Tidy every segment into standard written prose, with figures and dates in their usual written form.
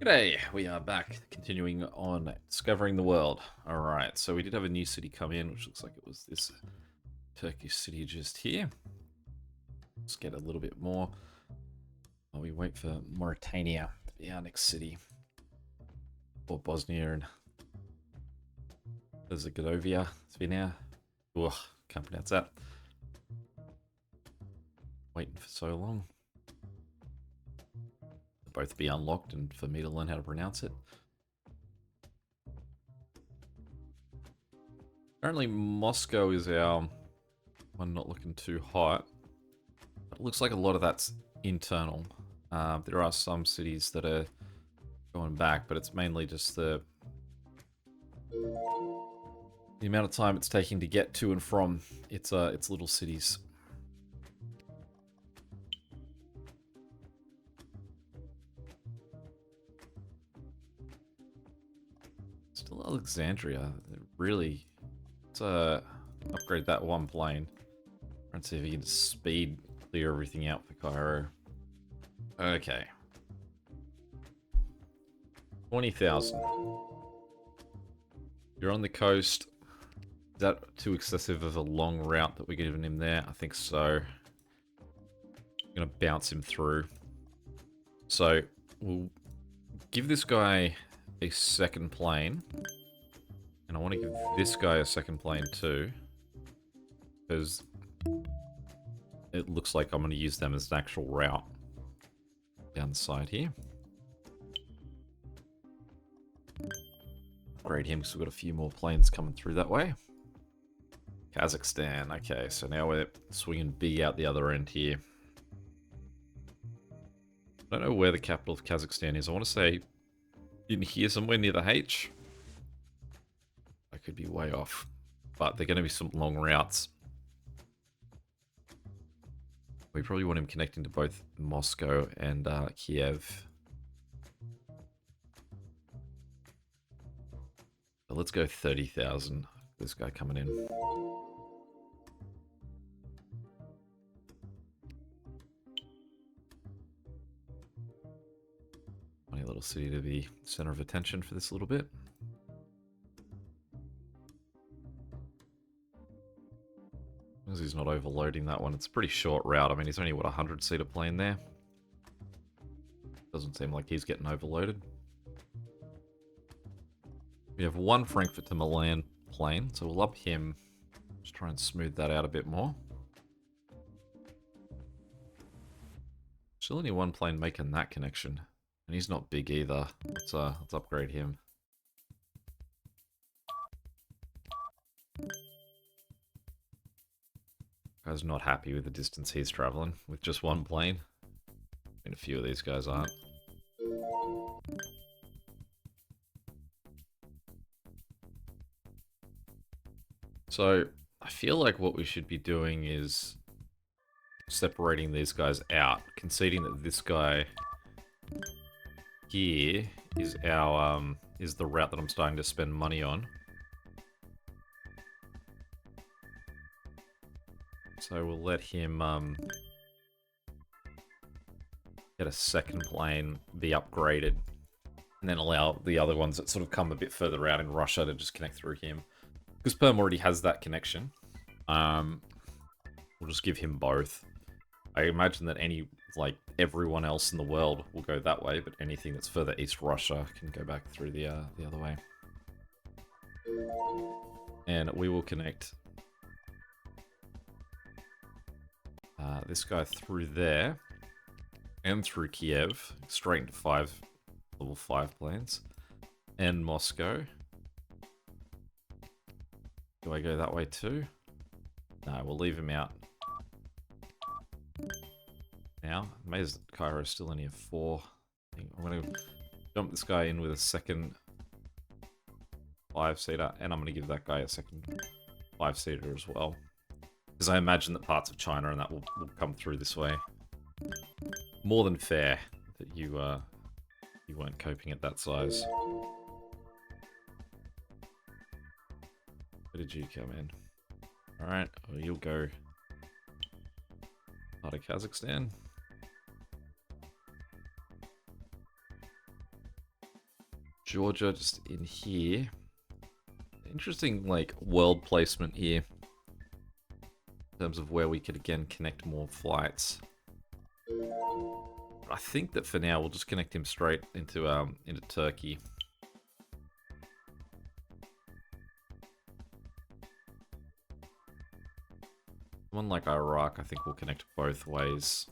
G'day, we are back, continuing on discovering the world. Alright, so we did have a new city come in, which looks like it was this Turkish city just here. Let's get a little bit more while we wait for Mauritania to be our next city. Or Bosnia and Herzegovina. It's been now. Ugh, can't pronounce that. Waiting for so long. They'll both be unlocked and for me to learn how to pronounce it. Apparently Moscow is our one not looking too hot. But it looks like a lot of that's internal. There are some cities that are going back, but it's mainly just the amount of time it's taking to get to and from its little cities. Still Alexandria. Really, let's upgrade that one plane. Try and see if we can just speed clear everything out for Cairo. Okay. 20,000. You're on the coast. Is that too excessive of a long route that we're giving him there? I think so. I'm gonna bounce him through. So we'll give this guy a second plane. And I want to give this guy a second plane too. Because it looks like I'm going to use them as an actual route. Down the side here. Upgrade him because we've got a few more planes coming through that way. Kazakhstan. Okay, so now we're swinging big out the other end here. I don't know where the capital of Kazakhstan is. I want to say in here somewhere near the H. I could be way off. But they're going to be some long routes. We probably want him connecting to both Moscow and Kiev. But let's go 30,000. This guy coming in. Funny little city to be center of attention for this little bit. As long as he's not overloading that one. It's a pretty short route. I mean, he's only, what, 100-seater plane there? Doesn't seem like he's getting overloaded. We have one Frankfurt to Milan plane, so we'll up him. Just try and smooth that out a bit more. Still only one plane making that connection. And he's not big either. Let's upgrade him. Guy's not happy with the distance he's traveling with just one plane. And a few of these guys aren't. So I feel like what we should be doing is separating these guys out, conceding that this guy here is our is the route that I'm starting to spend money on. So we'll let him get a second plane be upgraded, and then allow the other ones that sort of come a bit further out in Russia to just connect through him. Because Perm already has that connection. We'll just give him both. I imagine that everyone else in the world will go that way, but anything that's further east Russia can go back through the other way. And we will connect this guy through there and through Kiev, straight into level 5 planes, and Moscow. Do I go that way too? No, we'll leave him out. Now, amazed that Cairo's still only a 4. I'm going to jump this guy in with a second 5-seater, and I'm going to give that guy a second 5-seater as well. Because I imagine that parts of China and that will come through this way. More than fair that you weren't coping at that size. Where did you come in? Alright, well, you'll go part of Kazakhstan. Georgia just in here. Interesting, like, world placement here. In terms of where we could, again, connect more flights. I think that for now, we'll just connect him straight into Turkey. One like Iraq, I think we'll connect both ways.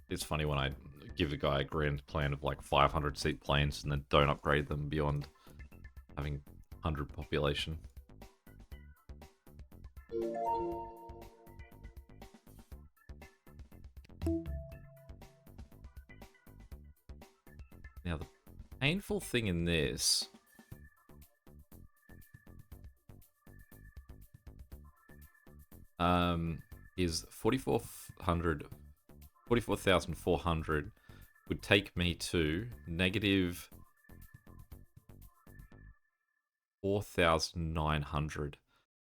It's funny when I give a guy a grand plan of like 500 seat planes and then don't upgrade them beyond having 100 population. Now the painful thing in this is 44,400 would take me to negative 4,900.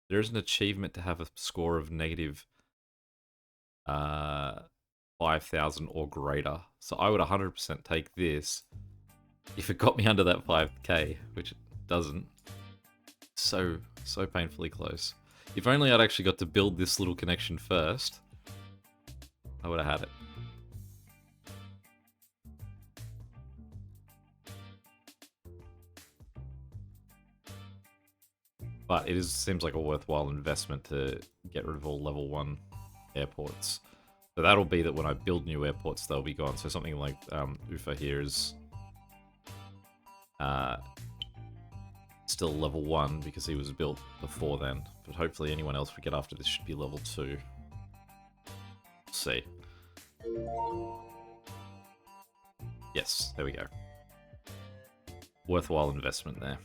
There is an achievement to have a score of negative 5,000 or greater. So I would 100% take this if it got me under that 5k, which it doesn't. So painfully close. If only I'd actually got to build this little connection first, I would have had it. But it seems like a worthwhile investment to get rid of all level 1 airports. So that'll be that when I build new airports, they'll be gone. So something like Ufa here is still level 1 because he was built before then. But hopefully anyone else we get after this should be level 2. We'll see. Yes, there we go. Worthwhile investment there.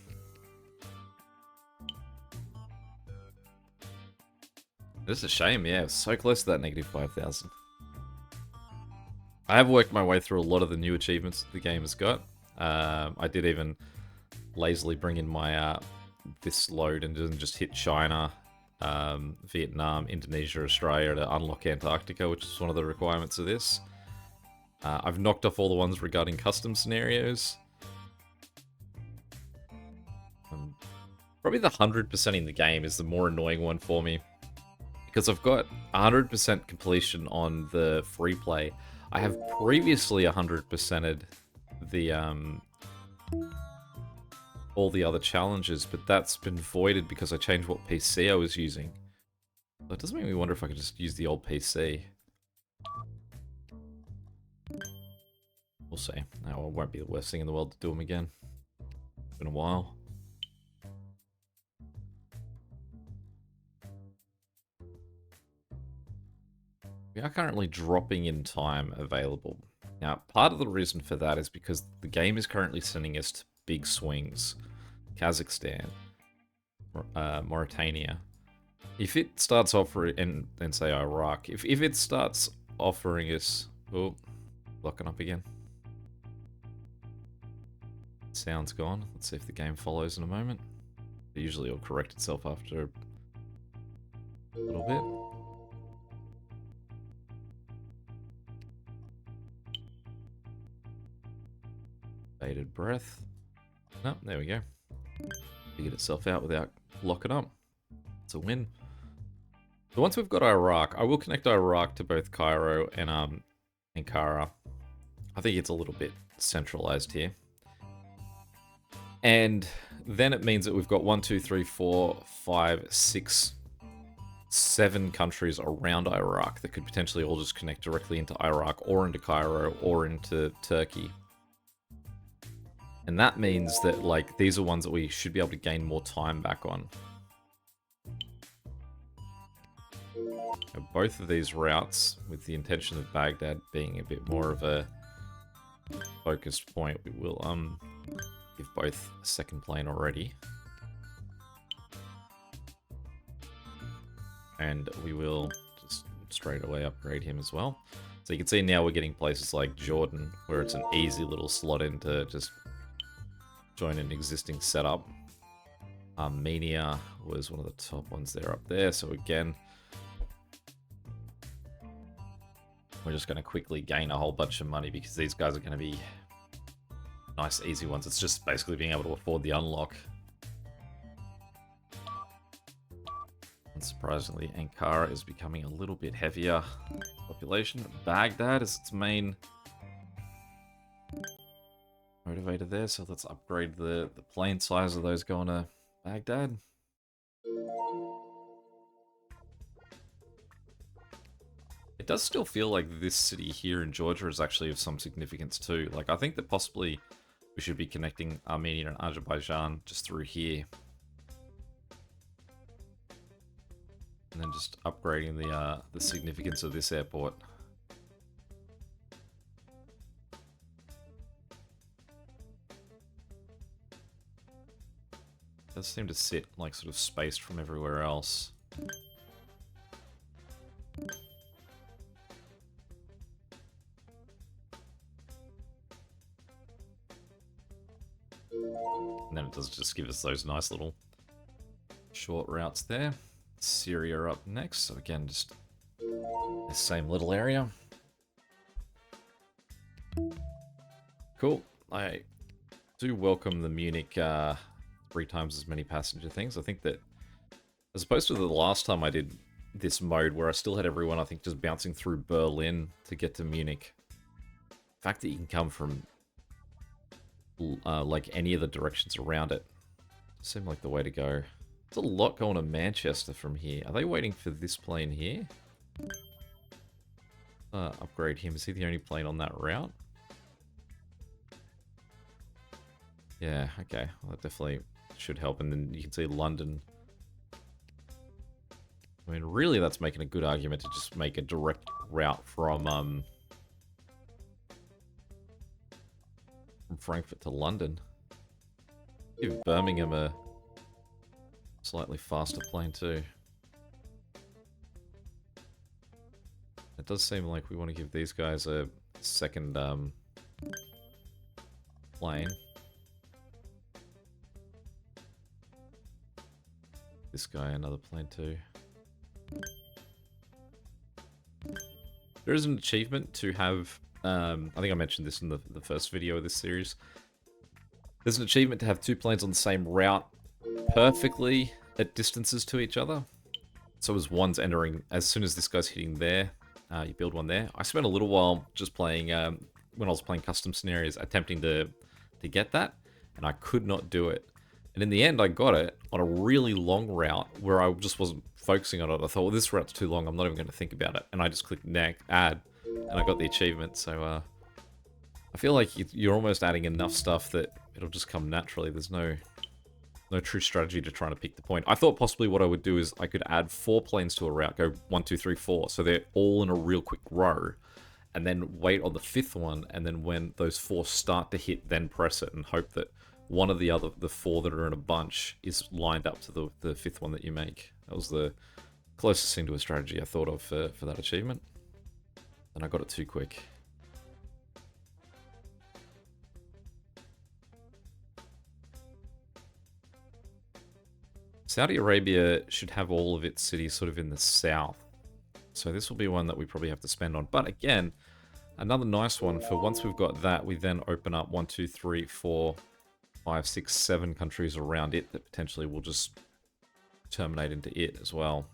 This is a shame, yeah. It was so close to that negative 5,000. I have worked my way through a lot of the new achievements the game has got. I did even lazily bring in my this load and didn't just hit China, Vietnam, Indonesia, Australia to unlock Antarctica, which is one of the requirements of this. I've knocked off all the ones regarding custom scenarios. Probably the 100% in the game is the more annoying one for me. Because I've got 100% completion on the free play. I have previously 100%ed the all the other challenges, but that's been voided because I changed what PC I was using. That does make me wonder if I could just use the old PC. We'll see. No, it won't be the worst thing in the world to do them again. It's been a while. We are currently dropping in time available. Now, part of the reason for that is because the game is currently sending us to big swings. Kazakhstan, Mauritania. If it starts offering, and then say Iraq, if it starts offering us... Oh, locking up again. Sound's gone. Let's see if the game follows in a moment. Usually it'll correct itself after a little bit. Bated breath. No, there we go. Figured itself out without locking up. It's a win. So once we've got Iraq, I will connect Iraq to both Cairo and Ankara. I think it's a little bit centralized here. And then it means that we've got 1, 2, 3, 4, 5, 6, 7 countries around Iraq that could potentially all just connect directly into Iraq or into Cairo or into Turkey. And that means that, like, these are ones that we should be able to gain more time back on. Now, both of these routes, with the intention of Baghdad being a bit more of a focused point, we will give both a second plane already. And we will just straight away upgrade him as well. So you can see now we're getting places like Jordan, where it's an easy little slot in to just join an existing setup. Armenia was one of the top ones there up there. So again, we're just going to quickly gain a whole bunch of money because these guys are going to be nice, easy ones. It's just basically being able to afford the unlock. Unsurprisingly, Ankara is becoming a little bit heavier population. Baghdad is its main motivator there, so let's upgrade the plane size of those going to Baghdad. It does still feel like this city here in Georgia is actually of some significance too. Like, I think that possibly we should be connecting Armenia and Azerbaijan just through here. And then just upgrading the significance of this airport. It does seem to sit like sort of spaced from everywhere else. And then it does just give us those nice little short routes there. Syria up next, so again, just the same little area. Cool. I do welcome the Munich 3 times as many passenger things. I think that, as opposed to the last time I did this mode, where I still had everyone, I think, just bouncing through Berlin to get to Munich. The fact that you can come from like any of the directions around it seemed like the way to go. There's a lot going to Manchester from here. Are they waiting for this plane here? Upgrade him. Is he the only plane on that route? Yeah, okay. Well, that definitely should help. And then you can see London. I mean, really, that's making a good argument to just make a direct route from Frankfurt to London. Give Birmingham a slightly faster plane too. It does seem like we want to give these guys a second plane. This guy another plane too. There is an achievement to have, I think I mentioned this in the first video of this series. There's an achievement to have 2 planes on the same route perfectly at distances to each other. So as one's entering, as soon as this guy's hitting there, you build one there. I spent a little while just playing, when I was playing custom scenarios, attempting to get that, and I could not do it. And in the end, I got it on a really long route where I just wasn't focusing on it. I thought, well, this route's too long, I'm not even going to think about it. And I just clicked add, and I got the achievement. So I feel like you're almost adding enough stuff that it'll just come naturally. There's no true strategy to trying to pick the point. I thought possibly what I would do is I could add 4 planes to a route, go 1, 2, 3, 4, so they're all in a real quick row, and then wait on the 5th one, and then when those 4 start to hit, then press it and hope that one of the 4 that are in a bunch is lined up to the 5th one that you make. That was the closest thing to a strategy I thought of for that achievement, and I got it too quick. Saudi Arabia should have all of its cities sort of in the south. So this will be one that we probably have to spend on. But again, another nice one for once we've got that, we then open up 1, 2, 3, 4, 5, 6, 7 countries around it that potentially will just terminate into it as well.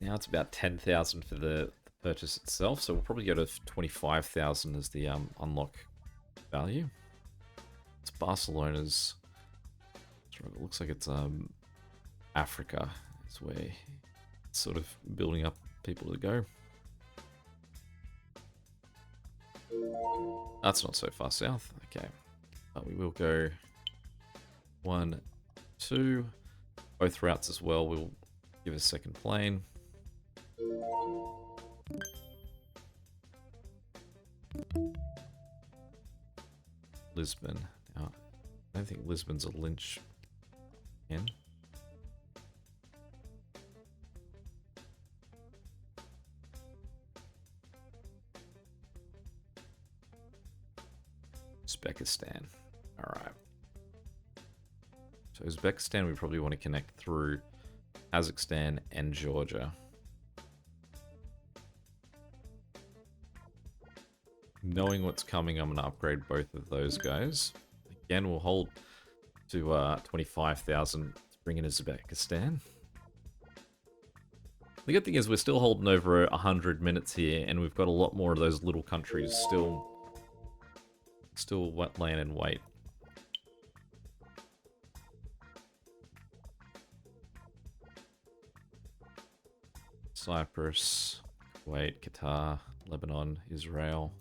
Now it's about 10,000 for the purchase itself. So we'll probably go to 25,000 as the unlock value. It's Barcelona's. It looks like it's Africa is where it's sort of building up people to go. That's not so far south. Okay, but we will go 1, 2. Both routes as well. We'll give a second plane. Lisbon. Now, I don't think Lisbon's a lynch in. Uzbekistan. Alright. So Uzbekistan we probably want to connect through Kazakhstan and Georgia. knowing what's coming, I'm going to upgrade both of those guys. Again, we'll hold to 25,000 to bring in Uzbekistan. The good thing is we're still holding over 100 minutes here, and we've got a lot more of those little countries still laying in wait. Cyprus, Kuwait, Qatar, Lebanon, Israel,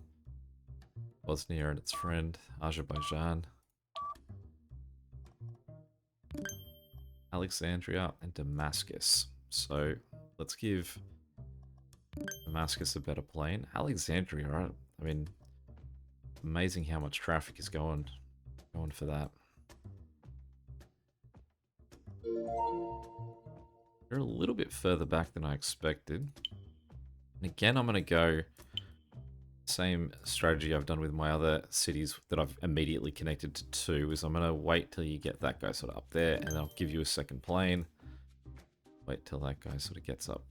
Bosnia and its friend, Azerbaijan, Alexandria, and Damascus. So let's give Damascus a better plane. Alexandria, right? I mean, amazing how much traffic is going for that. They're a little bit further back than I expected. And again, I'm going to go same strategy I've done with my other cities that I've immediately connected to two, is I'm going to wait till you get that guy sort of up there, and then I'll give you a second plane. Wait till that guy sort of gets up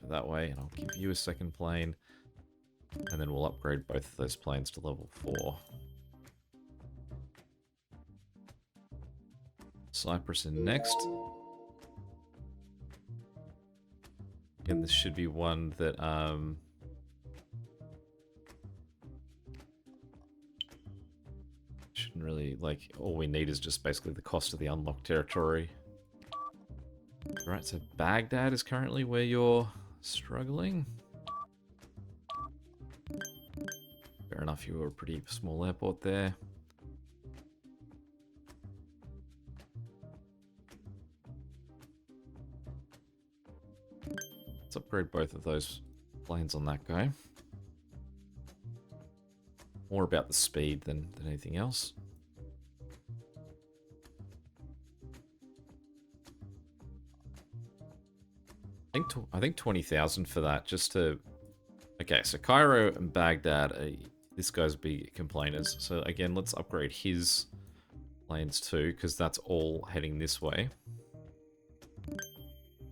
over that way, and I'll give you a second plane. And then we'll upgrade both of those planes to level 4. Cyprus in next. Again, this should be one that shouldn't really, like, all we need is just basically the cost of the unlocked territory. Right, so Baghdad is currently where you're struggling. Fair enough, you were a pretty small airport there. Let's upgrade both of those planes on that guy. More about the speed than anything else. I think 20,000 for that, just to... Okay, so Cairo and Baghdad are this guy's big complainers. So again, let's upgrade his planes too, because that's all heading this way. I'm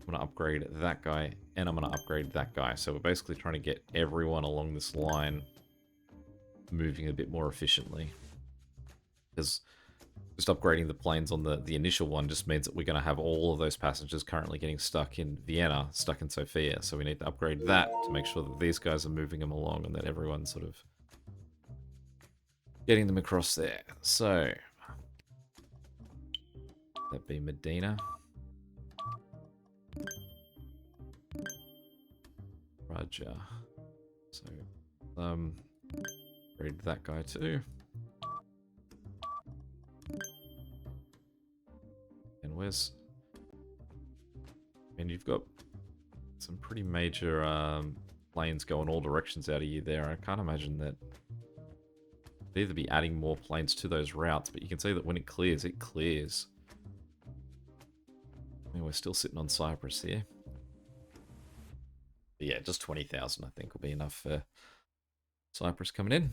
going to upgrade that guy, and I'm going to upgrade that guy. So we're basically trying to get everyone along this line moving a bit more efficiently. Because just upgrading the planes on the initial one just means that we're going to have all of those passengers currently getting stuck in Vienna, stuck in Sofia. So we need to upgrade that to make sure that these guys are moving them along and that everyone's sort of getting them across there. So that'd be Medina. Raja. So upgrade that guy too. And where's... And you've got some pretty major planes going all directions out of you there. I can't imagine that they'd either be adding more planes to those routes, but you can see that when it clears, it clears. I mean, we're still sitting on Cyprus here. But yeah, just 20,000 I think will be enough for Cyprus coming in.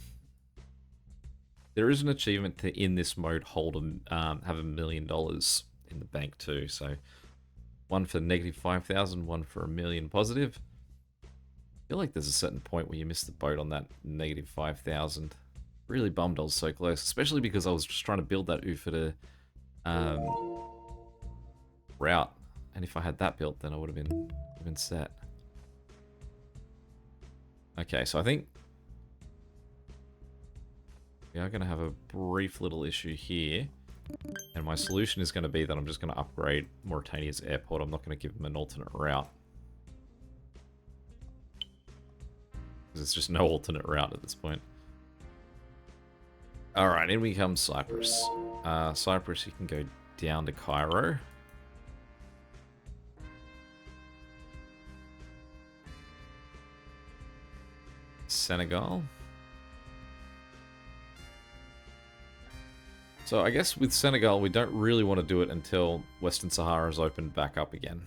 There is an achievement to, in this mode, have $1 million in the bank too. So one for negative 5,000, one for $1 million positive. I feel like there's a certain point where you miss the boat on that negative 5,000. Really bummed I was so close, especially because I was just trying to build that Ufita route, and if I had that built, then I would have been set. Okay, so I think we are going to have a brief little issue here. And my solution is going to be that I'm just going to upgrade Mauritania's airport. I'm not going to give them an alternate route. Because there's just no alternate route at this point. Alright, in we come Cyprus. Cyprus, you can go down to Cairo. Senegal. So I guess with Senegal, we don't really want to do it until Western Sahara is opened back up again.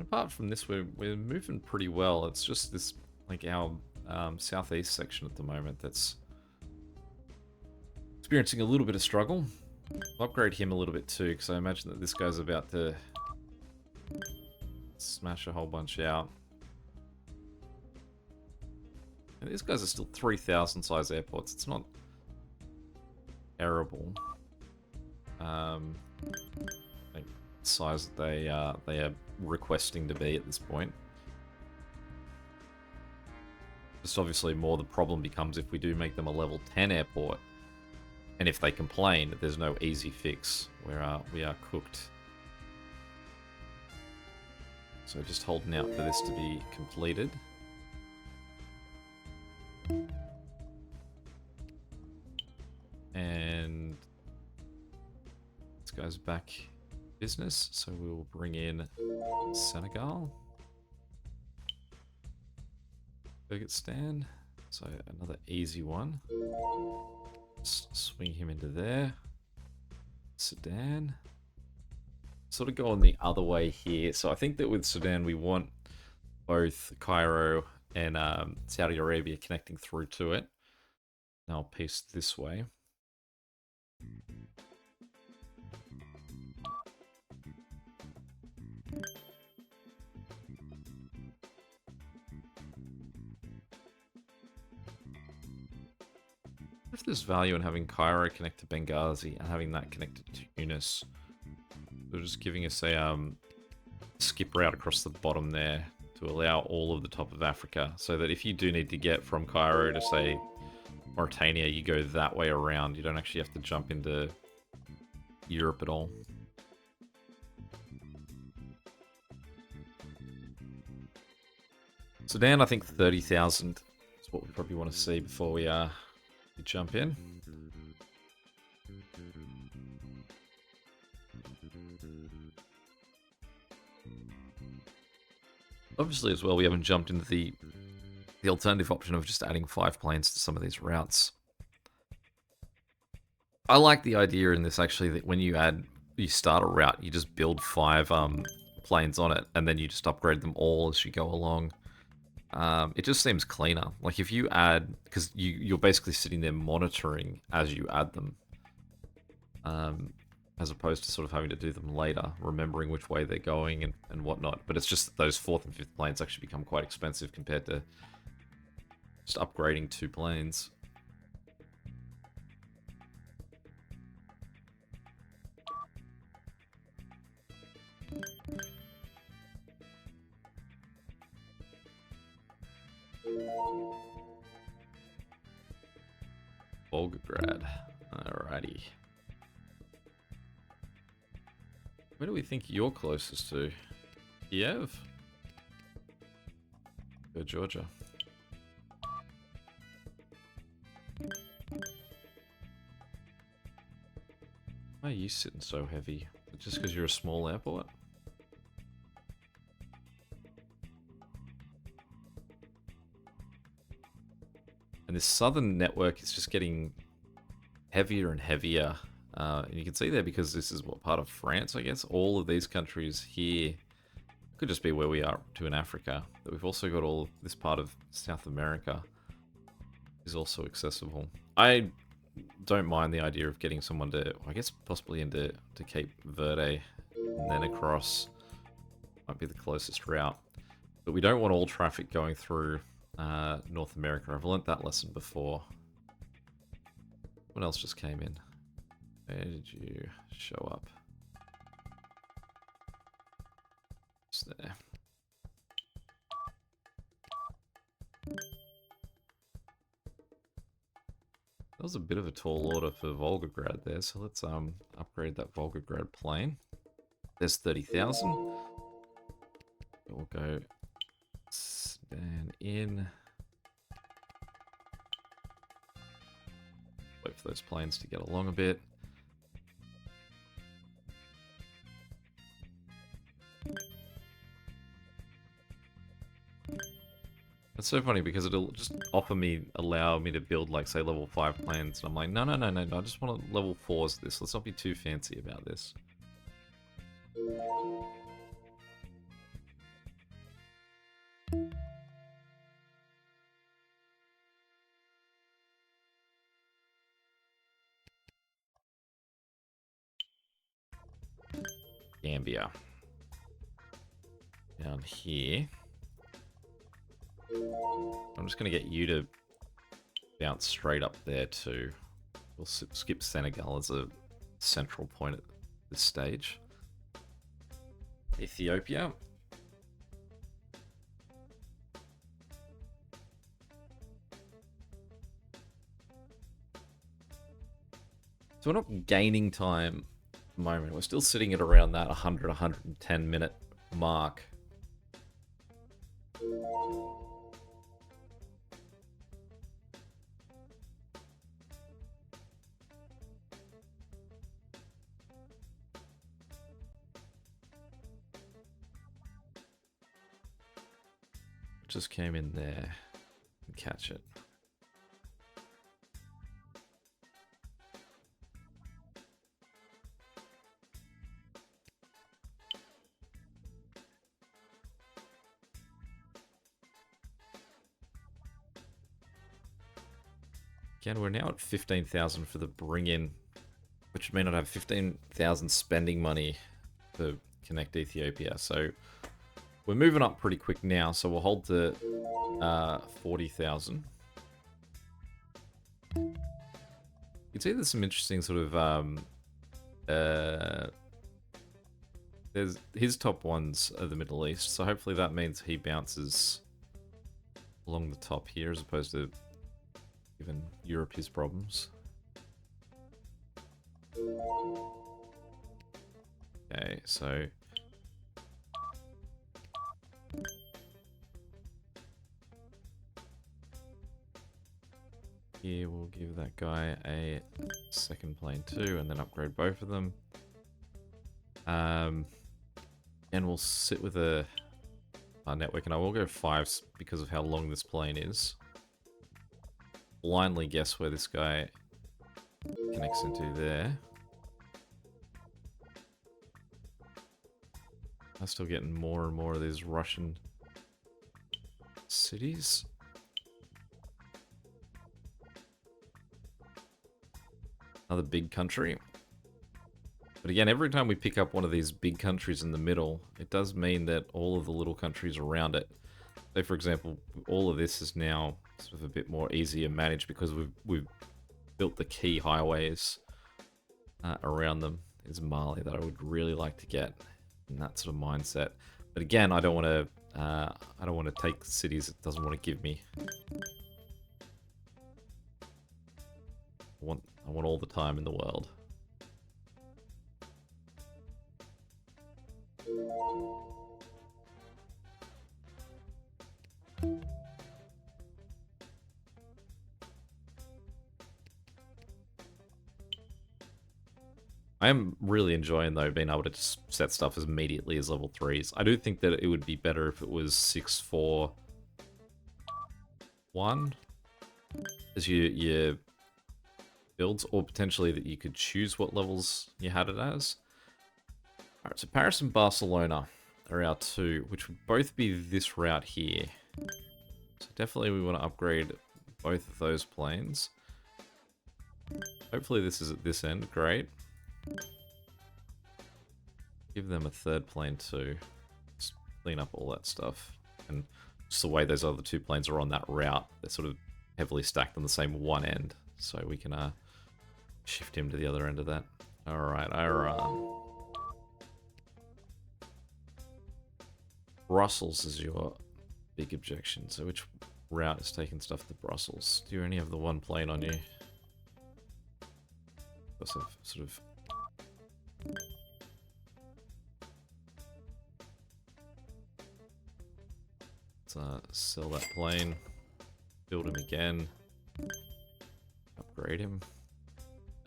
apart from this, we're moving pretty well. It's just this, like, our southeast section at the moment that's experiencing a little bit of struggle. I'll upgrade him a little bit too, because I imagine that this guy's about to smash a whole bunch out. And these guys are still 3,000 size airports. It's not terrible. Like size that they are requesting to be at this point. Just obviously more the problem becomes if we do make them a level 10 airport, and if they complain, there's no easy fix. We are cooked. So just holding out for this to be completed. And this guy's back business, so we'll bring in Senegal. Kyrgyzstan, so another easy one. Swing him into there. Sudan. Sort of going the other way here. So I think that with Sudan we want both Cairo and Saudi Arabia connecting through to it. Now I'll piece this way. If there's value in having Cairo connect to Benghazi and having that connected to Tunis, they're just giving us a skip route across the bottom there to allow all of the top of Africa, so that if you do need to get from Cairo to, say, Mauritania, you go that way around. You don't actually have to jump into Europe at all. Sudan, I think 30,000 is what we probably want to see before we jump in. Obviously, as well, we haven't jumped into the alternative option of just adding 5 planes to some of these routes. I like the idea in this, actually, that when you start a route, you just build 5 planes on it, and then you just upgrade them all as you go along. It just seems cleaner. Like if you add, because you're basically sitting there monitoring as you add them, as opposed to sort of having to do them later, remembering which way they're going and whatnot. But it's just that those 4th and 5th planes actually become quite expensive compared to just upgrading 2 planes. Volgograd. Alrighty. Where do we think you're closest to? Kiev? Go Georgia. Why are you sitting so heavy? Just because you're a small airport? And this southern network is just getting heavier and heavier. And you can see there, because this is what part of France, I guess. All of these countries here could just be where we are to in Africa. But we've also got all of this part of South America is also accessible. I don't mind the idea of getting someone to, I guess, possibly into Cape Verde and then across. Might be the closest route. But we don't want all traffic going through North America. I've learnt that lesson before. What else just came in? Where did you show up? Just there. That was a bit of a tall order for Volgograd there, so let's upgrade that Volgograd plane. There's 30,000. We'll go stand in. Wait for those planes to get along a bit. It's so funny because it'll just allow me to build, like, say, level 5 planes, and I'm like, no, I just want to level 4s this. Let's not be too fancy about this. Gambia. Down here. I'm just going to get you to bounce straight up there too. We'll skip Senegal as a central point at this stage. Ethiopia. So we're not gaining time at the moment. We're still sitting at around that 100, 110 minute mark. Just came in there and catch it. Again, we're now at 15,000 for the bring in, which may not have 15,000 spending money to connect Ethiopia. So we're moving up pretty quick now. So we'll hold the 40,000. You can see there's some interesting sort of there's his top ones are the Middle East. So hopefully that means he bounces along the top here as opposed to giving Europe his problems. Okay, so here we'll give that guy a second plane too, and then upgrade both of them. And we'll sit with our network, and I will go 5 because of how long this plane is. Blindly guess where this guy connects into there. I'm still getting more and more of these Russian cities. Another big country. But again, every time we pick up one of these big countries in the middle, it does mean that all of the little countries around it, so for example, all of this is now sort of a bit more easier managed because we've built the key highways around them. There's Mali that I would really like to get in that sort of mindset. But again, I don't want to take cities it doesn't want to give me. I want all the time in the world. I am really enjoying, though, being able to just set stuff as immediately as level 3s. I do think that it would be better if it was 6, 4, 1 as your builds, or potentially that you could choose what levels you had it as. Alright, so Paris and Barcelona are our 2, which would both be this route here. So definitely we want to upgrade both of those planes. Hopefully this is at this end, great. Give them a third plane too. Just clean up all that stuff. And just the way those other 2 planes are on that route, they're sort of heavily stacked on the same one end. So we can shift him to the other end of that. Alright, Iran. Brussels is your big objection. So which route is taking stuff to Brussels? Do you only have the 1 plane on you? Sort of let's sell that plane, build him again, upgrade him.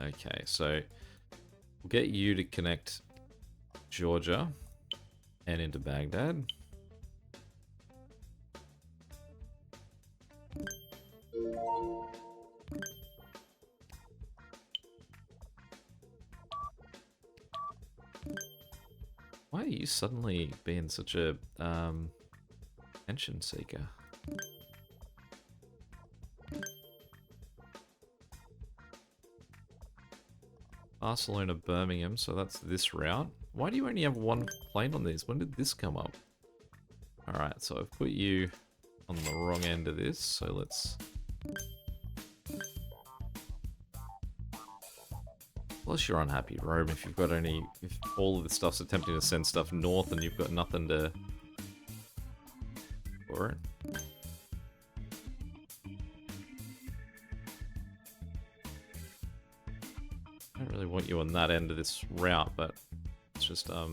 Okay, so we'll get you to connect Georgia and into Baghdad. Why are you suddenly being such a attention seeker? Barcelona, Birmingham, so that's this route. Why do you only have one plane on these? When did this come up? Alright, so I've put you on the wrong end of this, so let's... Plus you're unhappy, Rome, if you've got only... If all of this stuff's attempting to send stuff north and you've got nothing to... for it. I don't really want you on that end of this route, but it's just, put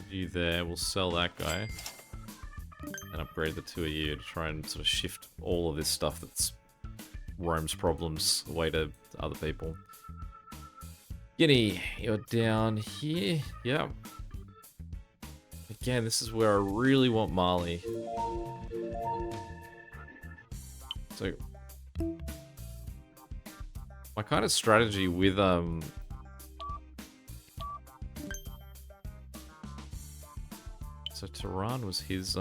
you there, we'll sell that guy. And upgrade the two of you to try and sort of shift all of this stuff that's Rome's problems away to other people. Guinea, you're down here. Yeah. Again, this is where I really want Mali. So, my kind of strategy with so Tehran was his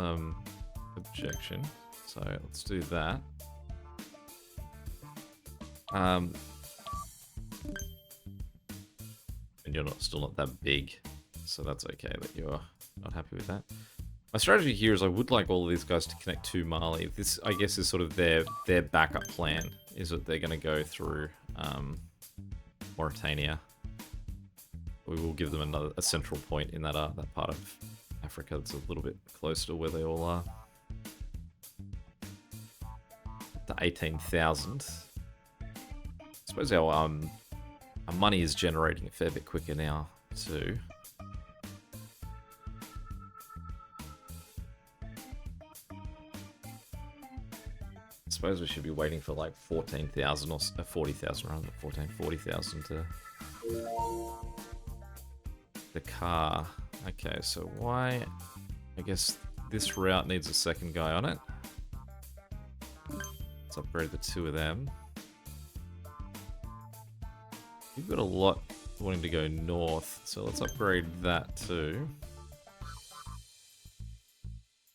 objection. So let's do that. And you're still not that big, so that's okay that you're not happy with that. My strategy here is I would like all of these guys to connect to Mali. This, I guess, is sort of their backup plan, is that they're going to go through Mauritania. We will give them a central point in that part of Africa that's a little bit closer to where they all are. To 18,000. I suppose our money is generating a fair bit quicker now, too. I suppose we should be waiting for like 14,000 or 40,000 rather than 14, 40,000 to the car. Okay, so why? I guess this route needs a second guy on it. Let's upgrade the two of them. We've got a lot wanting to go north, so let's upgrade that too.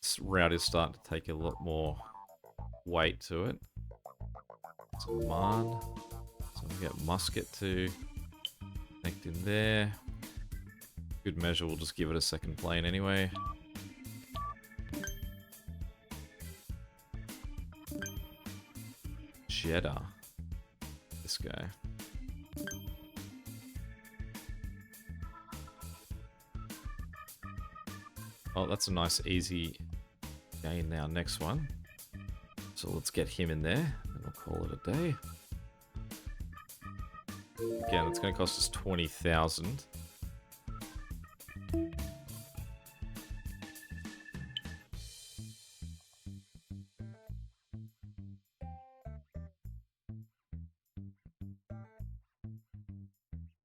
This route is starting to take a lot more weight to it. So Oman. So we get Muscat to connect in there. Good measure, we'll just give it a second plane anyway. Jeddah. This guy. Oh, that's a nice easy gain now. Next one. So let's get him in there, and we'll call it a day. Again, it's going to cost us 20,000.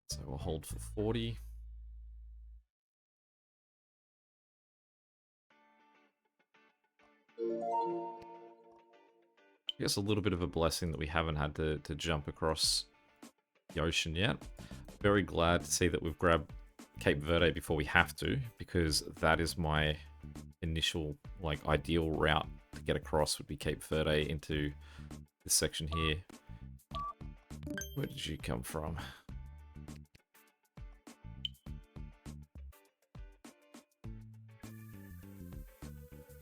So we'll hold for 40. I guess a little bit of a blessing that we haven't had to jump across the ocean yet. Very glad to see that we've grabbed Cape Verde before we have to, because that is my initial, like, ideal route to get across would be Cape Verde into this section here. Where did you come from?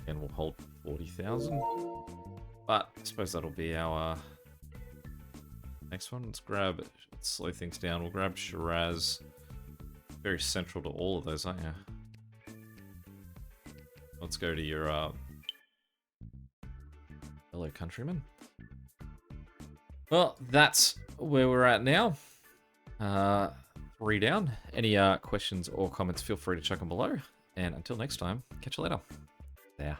And we'll hold 40,000. But I suppose that'll be our next one. Let's let's slow things down. We'll grab Shiraz. Very central to all of those, aren't you? Let's go to your fellow countrymen. Well, that's where we're at now. 3 down. Any questions or comments, feel free to chuck them below. And until next time, catch you later. Yeah.